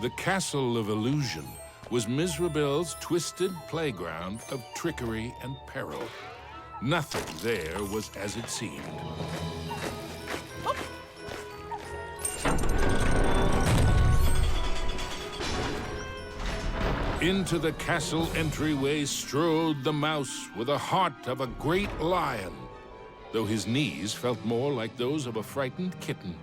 The Castle of Illusion was Mizrabel's twisted playground of trickery and peril. Nothing there was as it seemed. Into the castle entryway strode the mouse with the heart of a great lion, though his knees felt more like those of a frightened kitten.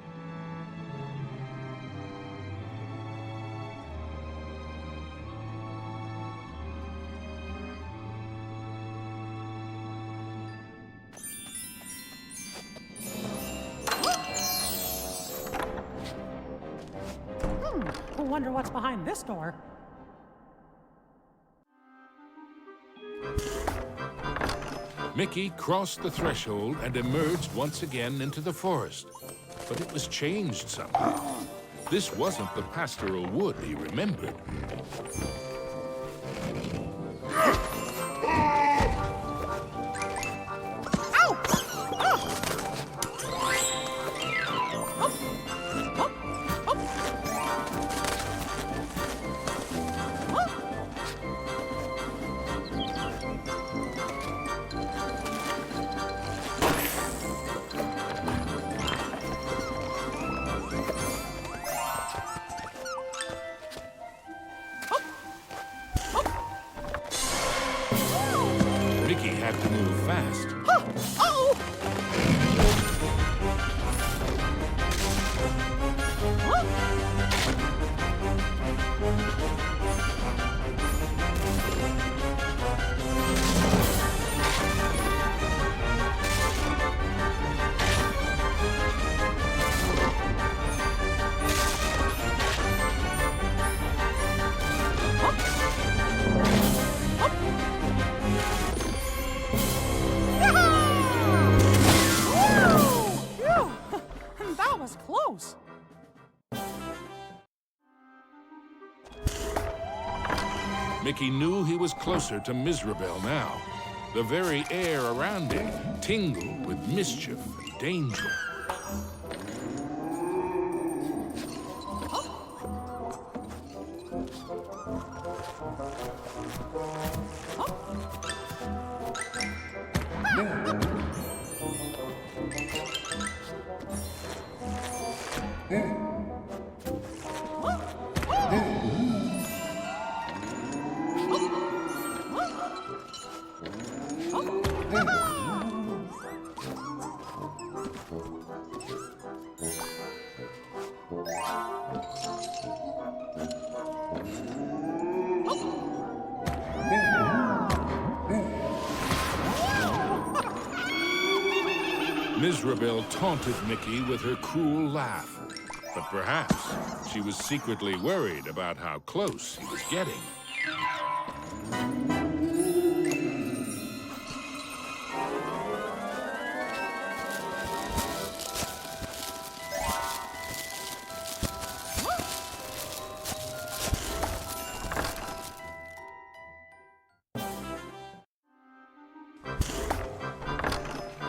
I wonder what's behind this door. Mickey crossed the threshold and emerged once again into the forest. But it was changed somehow. This wasn't the pastoral wood he remembered. Mickey had to move fast. That was close. Mickey knew he was closer to Mizrabel now. The very air around him tingled with mischief and danger. Mizrabel taunted Mickey with her cruel laugh, but perhaps she was secretly worried about how close he was getting.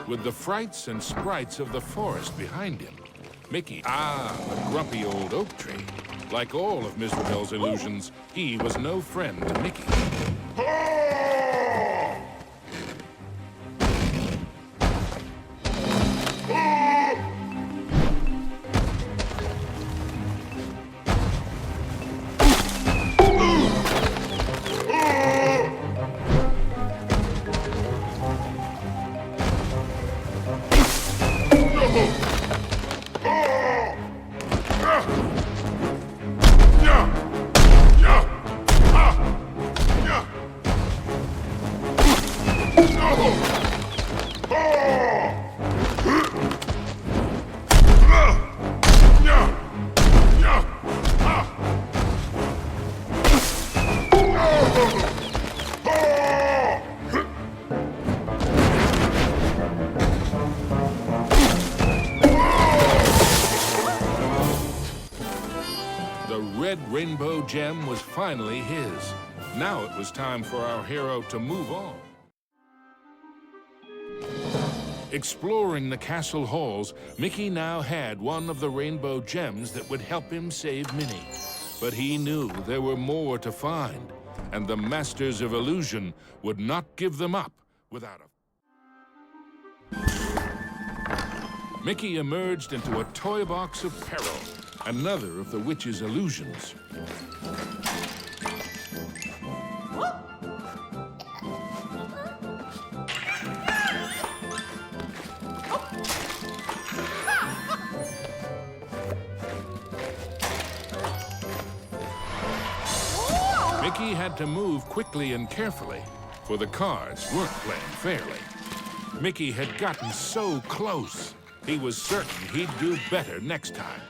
With the frights and sprites of the forest behind him, Mickey, the grumpy old oak tree. Like all of Mizrabel's illusions, he was no friend to Mickey. The red rainbow gem was finally his. Now it was time for our hero to move on. Exploring the castle halls, Mickey now had one of the rainbow gems that would help him save Minnie. But he knew there were more to find, and the Masters of Illusion would not give them up without a... Mickey emerged into a toy box of peril, another of the witch's illusions. Mickey had to move quickly and carefully, for the cards weren't playing fairly. Mickey had gotten so close, he was certain he'd do better next time.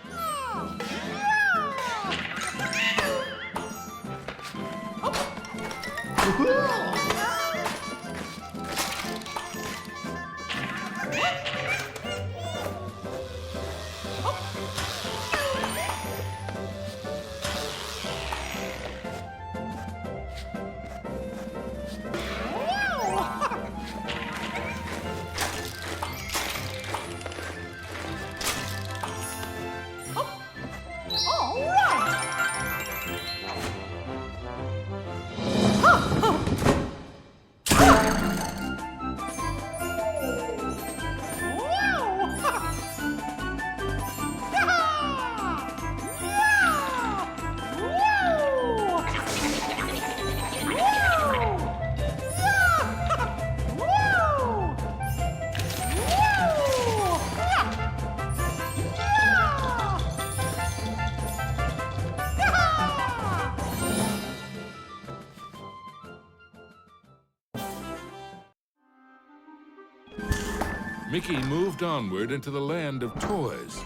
Mickey moved onward into the land of toys.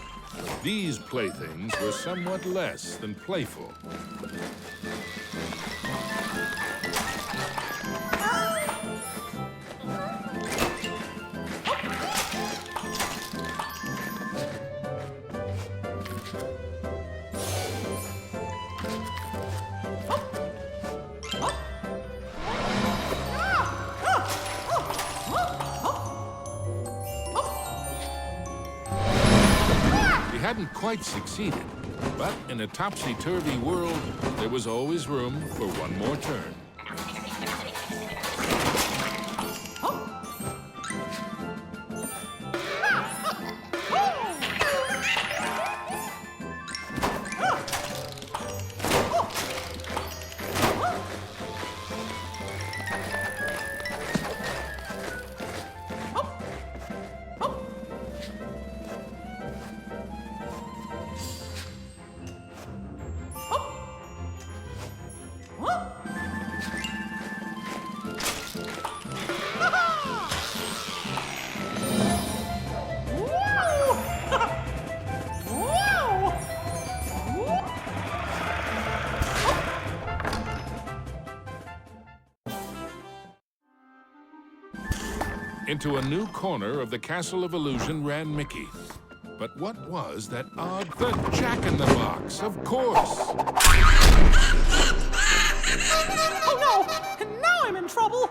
These playthings were somewhat less than playful. He hadn't quite succeeded, but in a topsy-turvy world, there was always room for one more turn. Into a new corner of the Castle of Illusion ran Mickey. But what was that odd... The Jack-in-the-Box, of course! Oh no! And now I'm in trouble!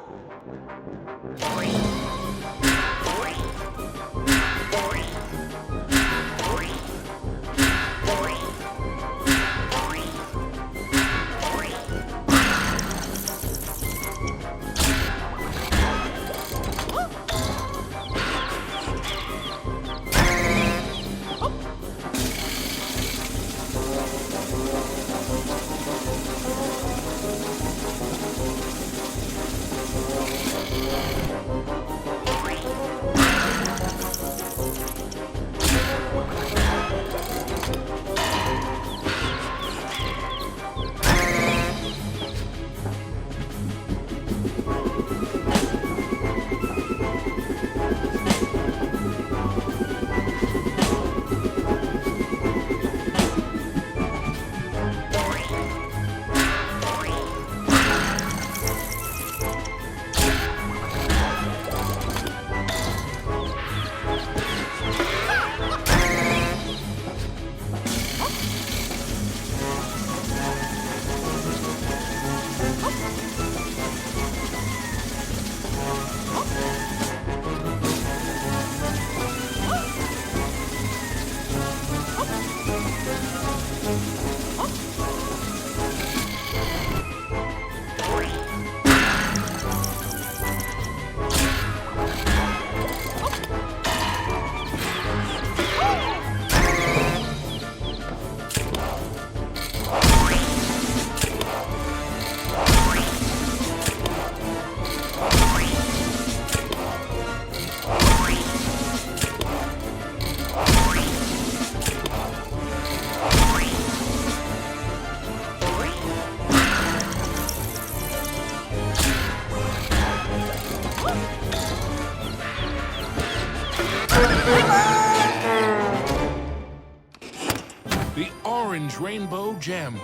orange rainbow gem.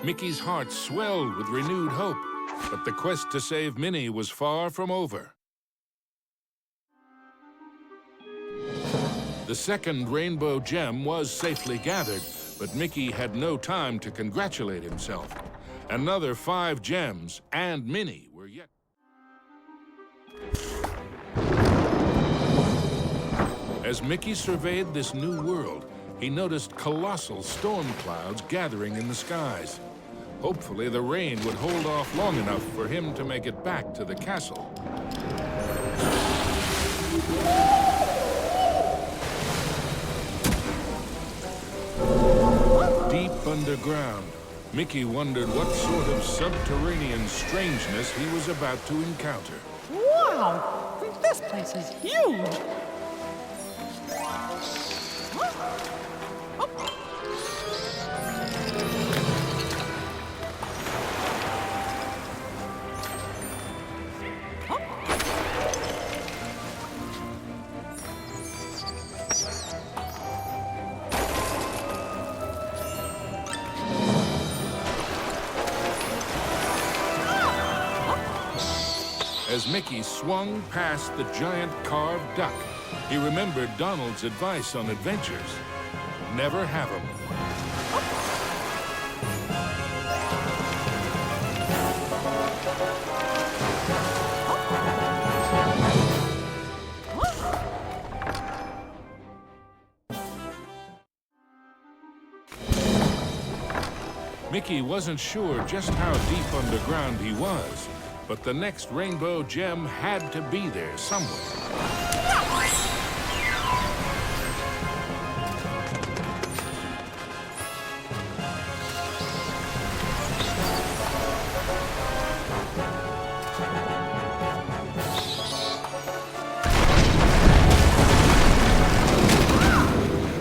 Mickey's heart swelled with renewed hope, but the quest to save Minnie was far from over. The second rainbow gem was safely gathered, but Mickey had no time to congratulate himself. Another 5 gems and Minnie were yet. As Mickey surveyed this new world, he noticed colossal storm clouds gathering in the skies. Hopefully, the rain would hold off long enough for him to make it back to the castle. Deep underground, Mickey wondered what sort of subterranean strangeness he was about to encounter. Wow! This place is huge! As Mickey swung past the giant carved duck, he remembered Donald's advice on adventures. Never have 'em. Mickey wasn't sure just how deep underground he was, but the next rainbow gem had to be there somewhere.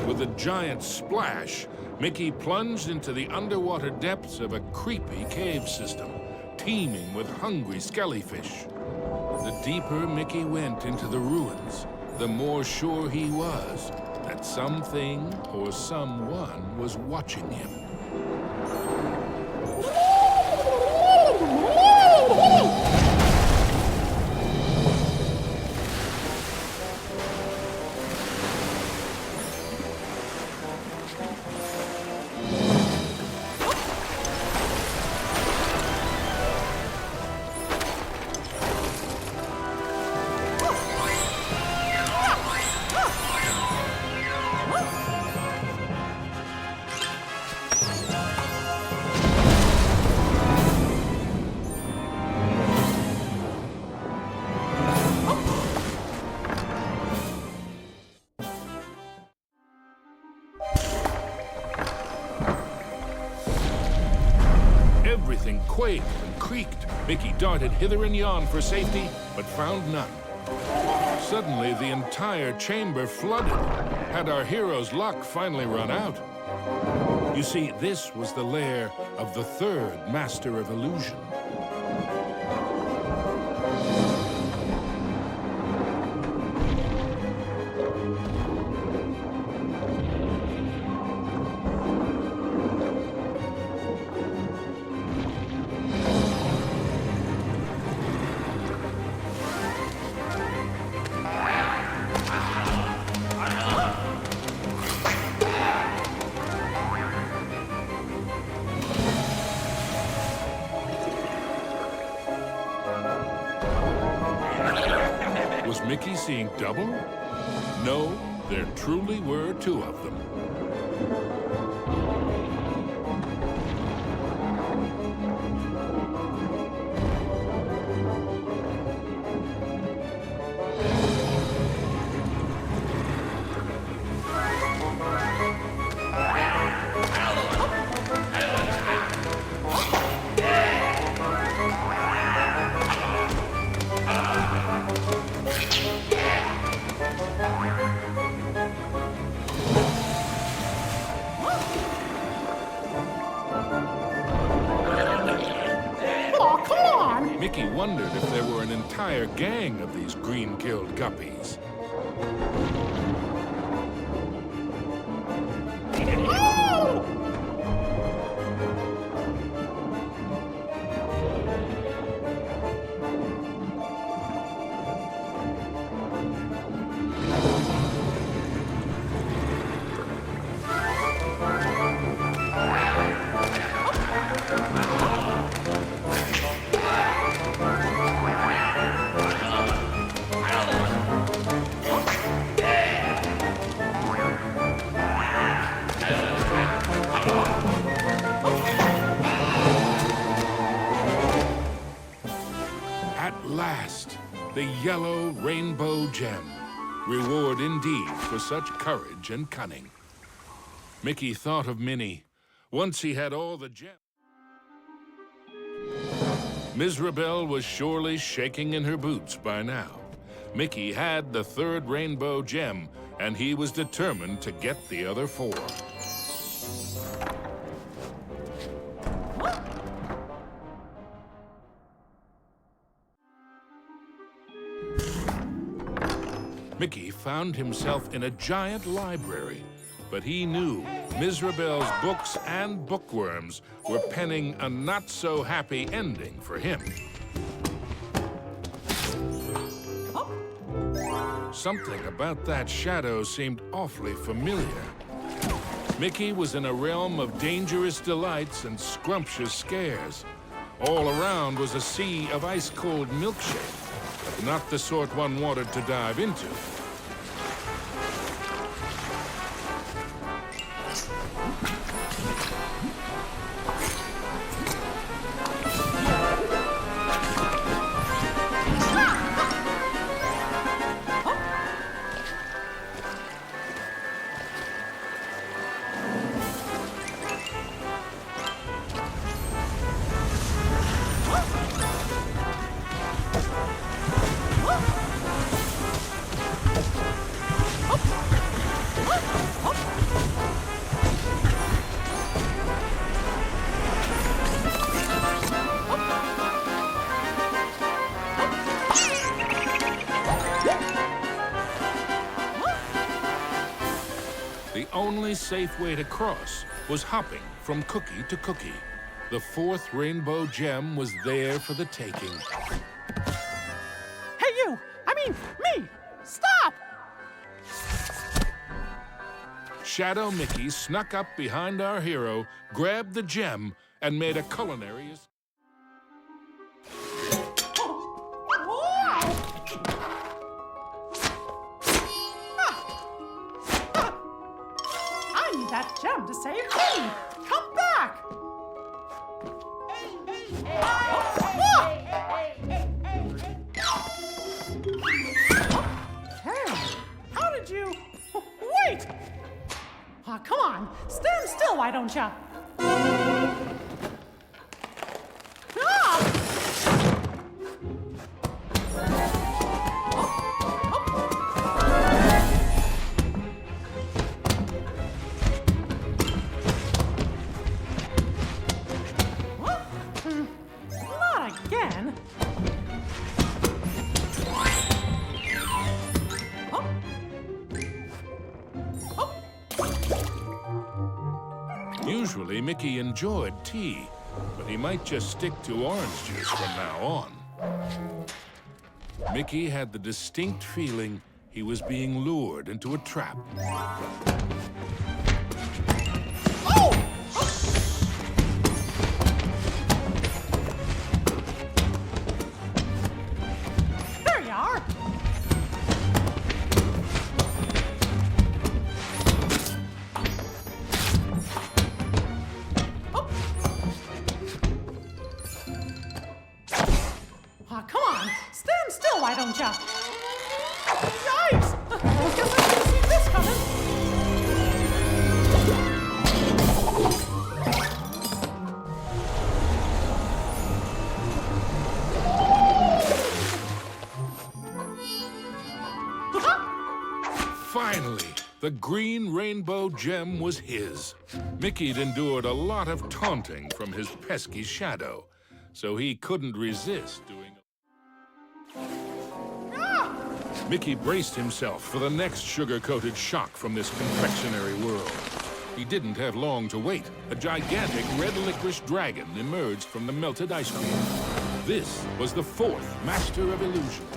With a giant splash, Mickey plunged into the underwater depths of a creepy cave system, teeming with hungry skellyfish. The deeper Mickey went into the ruins, the more sure he was that something or someone was watching him. Everything quaked and creaked. Mickey darted hither and yon for safety, but found none. Suddenly, the entire chamber flooded. Had our hero's luck finally run out? You see, this was the lair of the third Master of Illusion. Was Mickey seeing double? No, there truly were 2 of them. Mickey wondered if there were an entire gang of these green-killed guppies. yellow rainbow gem. Reward indeed for such courage and cunning. Mickey thought of Minnie. Once he had all the gems. Mizrabel was surely shaking in her boots by now. Mickey had the third rainbow gem, and he was determined to get the other 4. Mickey found himself in a giant library, but he knew Mizrabel's books and bookworms were penning a not-so-happy ending for him. Something about that shadow seemed awfully familiar. Mickey was in a realm of dangerous delights and scrumptious scares. All around was a sea of ice-cold milkshake, but not the sort one wanted to dive into. The only safe way to cross was hopping from cookie to cookie. The 4th rainbow gem was there for the taking. Hey, you! I mean, me! Stop! Shadow Mickey snuck up behind our hero, grabbed the gem, and made a culinary escape. I need that gem to save me! Come back! Hey, how did you... Wait! Aw, come on, stand still, why don't ya? Not again. Usually, Mickey enjoyed tea, but he might just stick to orange juice from now on. Mickey had the distinct feeling he was being lured into a trap. There you are. Aw, come on, stand still, why don't ya? Yikes! Guess I didn't see this coming. Finally, the green rainbow gem was his. Mickey'd endured a lot of taunting from his pesky shadow, so he couldn't resist doing Mickey braced himself for the next sugar-coated shock from this confectionery world. He didn't have long to wait. A gigantic red licorice dragon emerged from the melted ice cream. This was the 4th Master of Illusion.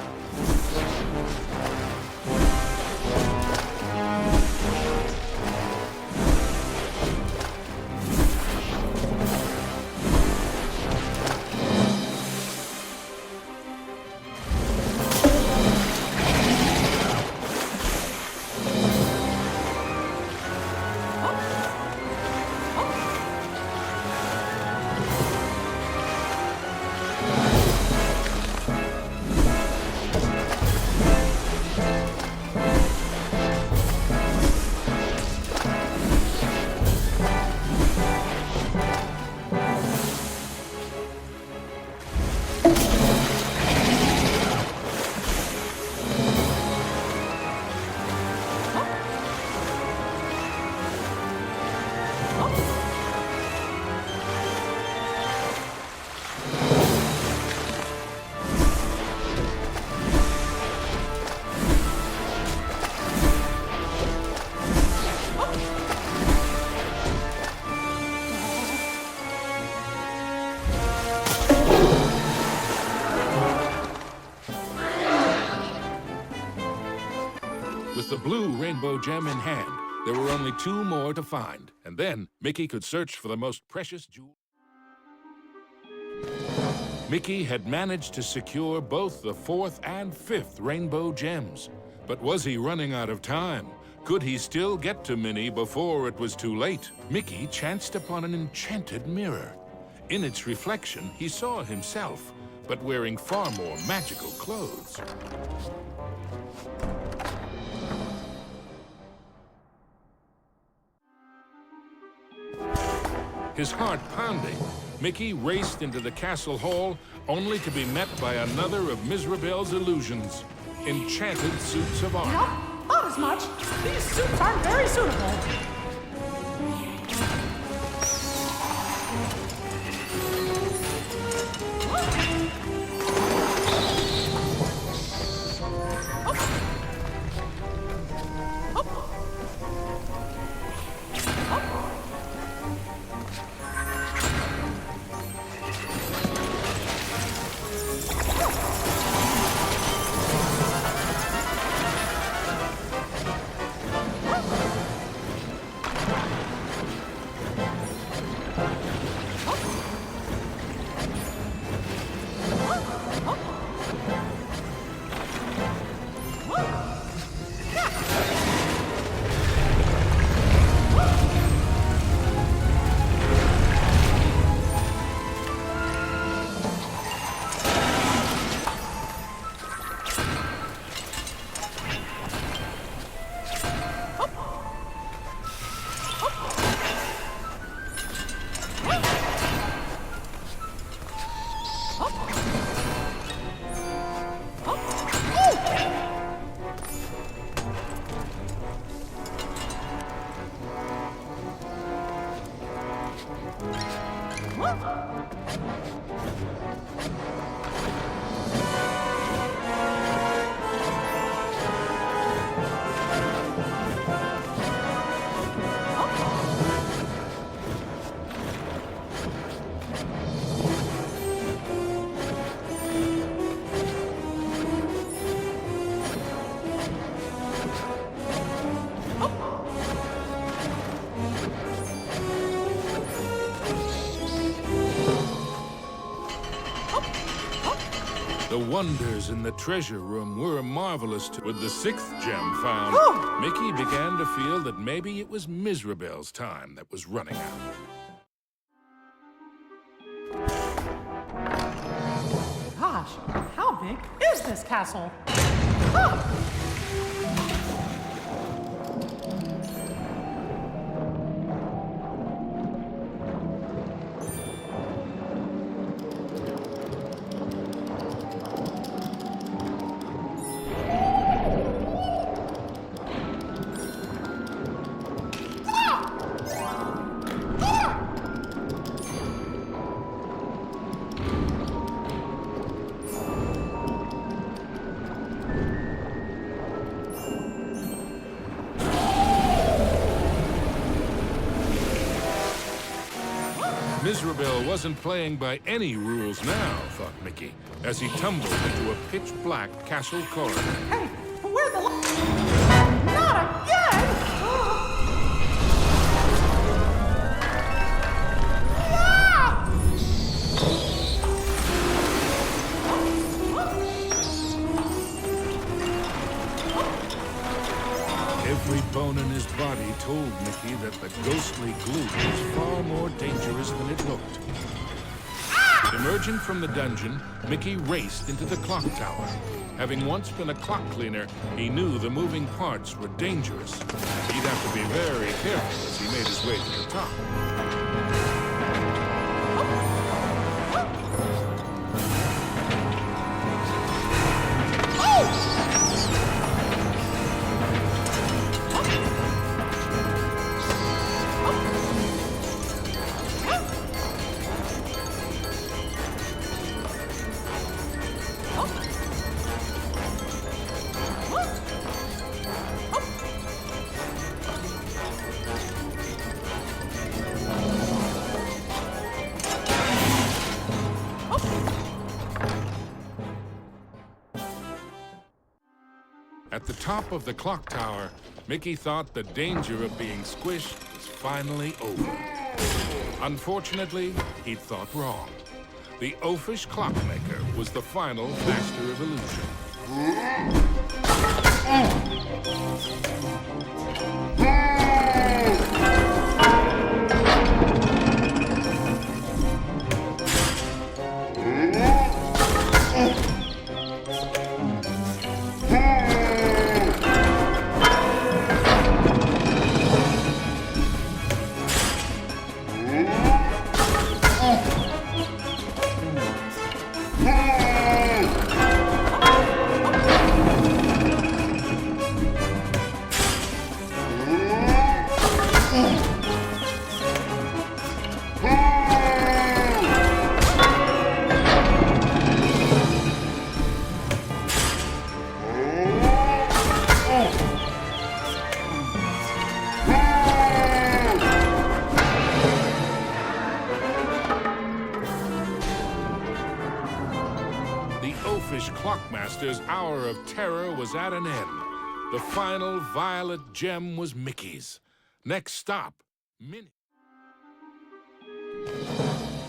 With the blue rainbow gem in hand, there were only 2 more to find, and then Mickey could search for the most precious jewel. Mickey had managed to secure both the 4th and 5th rainbow gems. But was he running out of time? Could he still get to Minnie before it was too late? Mickey chanced upon an enchanted mirror. In its reflection, he saw himself, but wearing far more magical clothes. His heart pounding, Mickey raced into the castle hall, only to be met by another of Mizrabel's illusions. Enchanted suits of armor. No, not as much. These suits aren't very suitable. The wonders in the treasure room were marvelous too. With the 6th gem found, Mickey began to feel that maybe it was Mizrabel's time that was running out. Gosh, how big is this castle? Oh! Mizrabel wasn't playing by any rules now, thought Mickey, as he tumbled into a pitch-black castle corridor. Hey, where the Not again! Every bone in his body told Mickey that the ghostly glue was far more dangerous than it looked. Emerging from the dungeon, Mickey raced into the clock tower. Having once been a clock cleaner, he knew the moving parts were dangerous. He'd have to be very careful as he made his way to the top. At the top of the clock tower, Mickey thought the danger of being squished was finally over. Unfortunately, he'd thought wrong. The oafish clockmaker was the final master of illusion. Clockmaster's hour of terror was at an end. The final violet gem was Mickey's. Next stop, Minnie.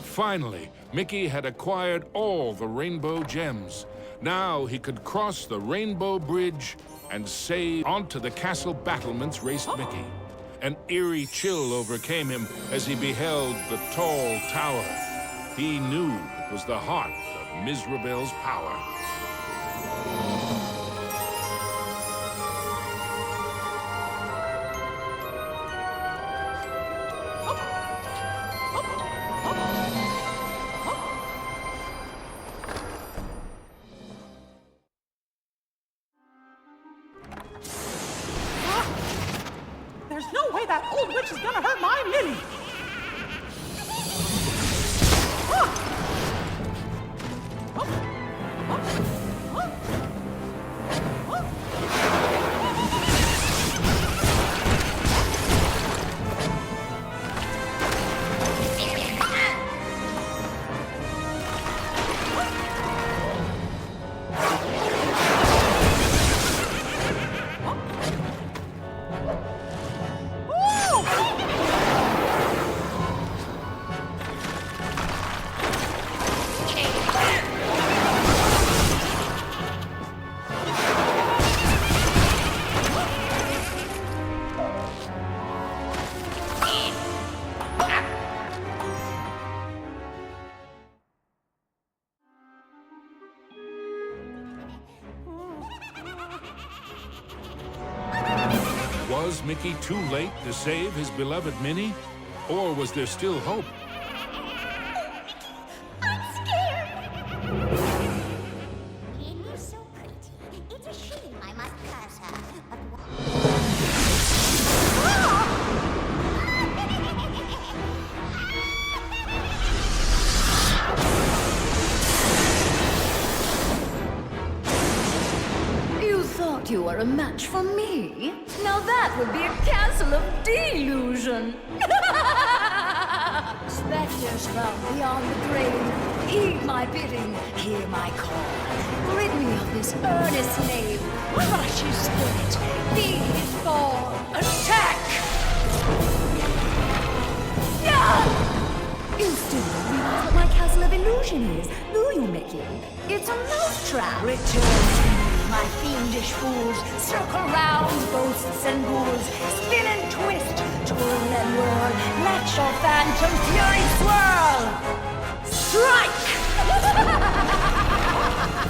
Finally, Mickey had acquired all the rainbow gems. Now he could cross the rainbow bridge and say onto the castle battlements raced Mickey. An eerie chill overcame him as he beheld the tall tower. He knew it was the heart of Mizrabel's power. There's no way that old witch is gonna hurt my Minnie! Was Mickey too late to save his beloved Minnie? Or was there still hope? I'm scared! Minnie's so pretty. It's a shame I must curse her. You thought you were a match for me? Now that would be a castle of delusion. Spectres from beyond the grave, heed my bidding, hear my call. Rid me of this earnest knave, crush his spirit, be his fall. Attack! Yeah! You still don't realize what my castle of illusion is, do you, Mickey? It's a mousetrap. Return to me, my fiendish fools. Circle round, ghosts and ghouls. Spin and twist, twirl and whirl. Let your phantom fury swirl. Strike!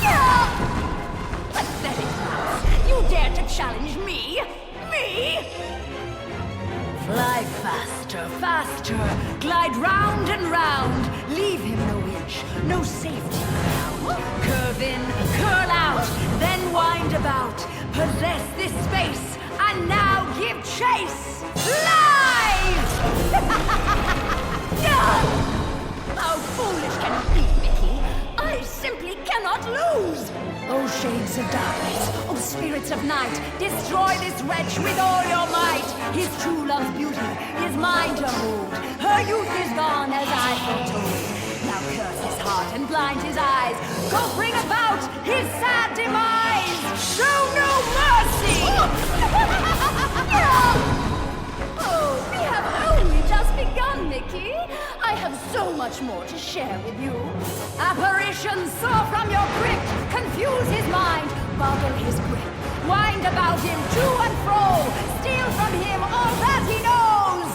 Yeah! Pathetic mouse! You dare to challenge me? Me? Fly faster, faster, glide round and round. Leave him no inch, no safety ground. Curve in, curl out, then wind about. Possess this space, and now give chase. Fly! How foolish can you be, Mickey? I simply cannot lose. Oh, shades of darkness, oh, spirits of night, destroy this wretch with all your might. His true love's beauty is mine to hold. Her youth is gone as I foretold. Now curse his heart and blind his eyes. Go bring about his sad demise. Show no mercy. Oh, we have only just begun, Mickey. I have so much more to share with you. Apparitions soar from your grip, confuse his mind, boggle his grip, wind about him to and fro, steal from him all that he knows.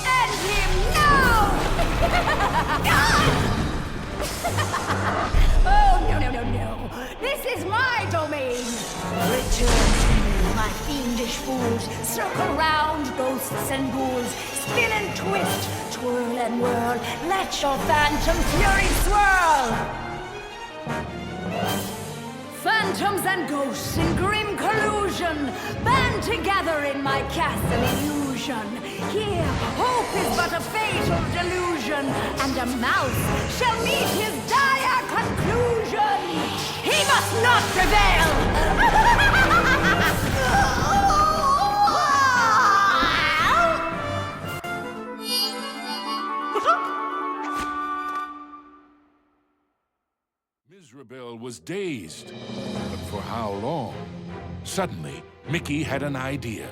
End him now! Oh, no. This is my domain. Return to me, my fiendish fools. Circle round, ghosts and ghouls. Spin and twist, twirl and whirl. Let your phantom fury swirl. Phantoms and ghosts in grim collusion band together in my castle illusion. Here, hope is but a fatal delusion, and a mouse shall meet his dire conclusion. He must not prevail! Mizrabel was dazed, but for how long? Suddenly, Mickey had an idea.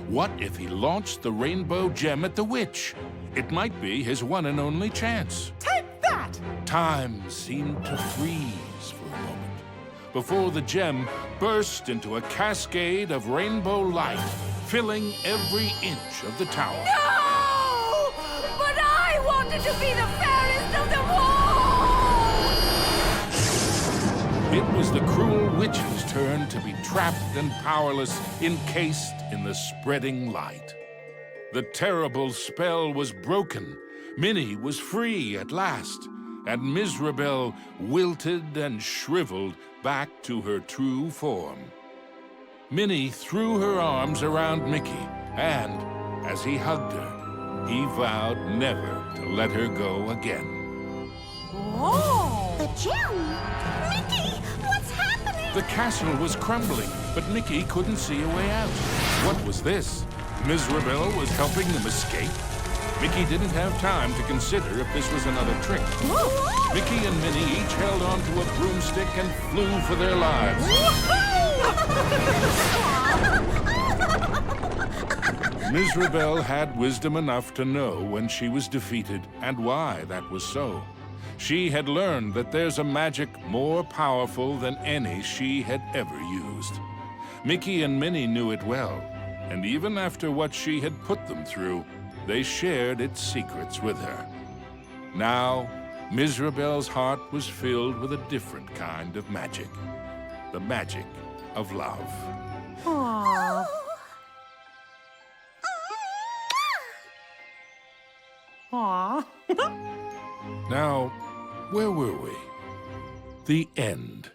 What if he launched the rainbow gem at the witch? It might be his one and only chance. Take that! Time seemed to freeze for a moment before the gem burst into a cascade of rainbow light, filling every inch of the tower. No! But I wanted to be the fairest of them all! It was the cruel witch's turn to be trapped and powerless, encased in the spreading light. The terrible spell was broken. Minnie was free at last, and Mizrabel wilted and shriveled back to her true form. Minnie threw her arms around Mickey, and as he hugged her, he vowed never to let her go again. Whoa! The gem? Mickey, what's happening? The castle was crumbling, but Mickey couldn't see a way out. What was this? Mizrabel was helping them escape? Mickey didn't have time to consider if this was another trick. Mickey and Minnie each held onto a broomstick and flew for their lives. Mizrabel had wisdom enough to know when she was defeated and why that was so. She had learned that there's a magic more powerful than any she had ever used. Mickey and Minnie knew it well, and even after what she had put them through, they shared its secrets with her. Now, Mizrabel's heart was filled with a different kind of magic. The magic of love. Aww. Aww. Now, where were we? The end.